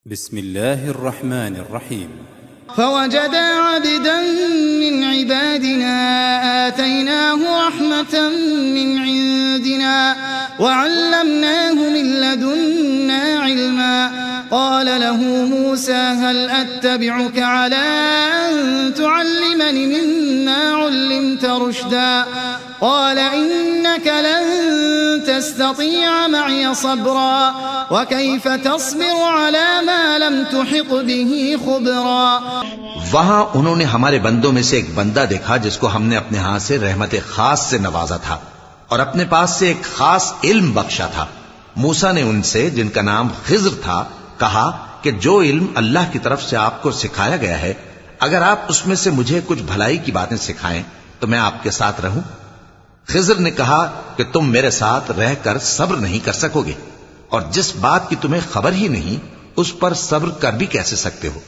बिस्मिल्लाहिर्रहमानिर्रहीम। फवजदा अब्दन मिन इबादिना आतैनाहु रहमतन मिन इंदिना वअल्लमनाहु मिन लदुन्ना इल्मा क़ाल लहू मूसा हल अत्तबिउक अला अन तुअल्लिमनी मिम्मा उल्लिमत रुश्दा क़ाल इन्नक लन तस्ततीअ मअय सब्रा वकैफ तस्बिरु अला मा लम तुहित बिही खुबरा। वहां उन्होंने हमारे बंदों में से एक बंदा देखा जिसको हमने अपने हाथ से रहमत खास से नवाजा था और अपने पास से एक खास इल्म बख्शा था। मूसा ने उनसे, जिनका नाम खिज्र था, कहा कि जो इल्म अल्लाह की तरफ से आपको सिखाया गया है, अगर आप उसमें से मुझे कुछ भलाई की बातें सिखाएं तो मैं आपके साथ रहूं। खिज्र ने कहा कि तुम मेरे साथ रहकर सब्र नहीं कर सकोगे और जिस बात की तुम्हें खबर ही नहीं उस पर सब्र कर भी कैसे सकते हो।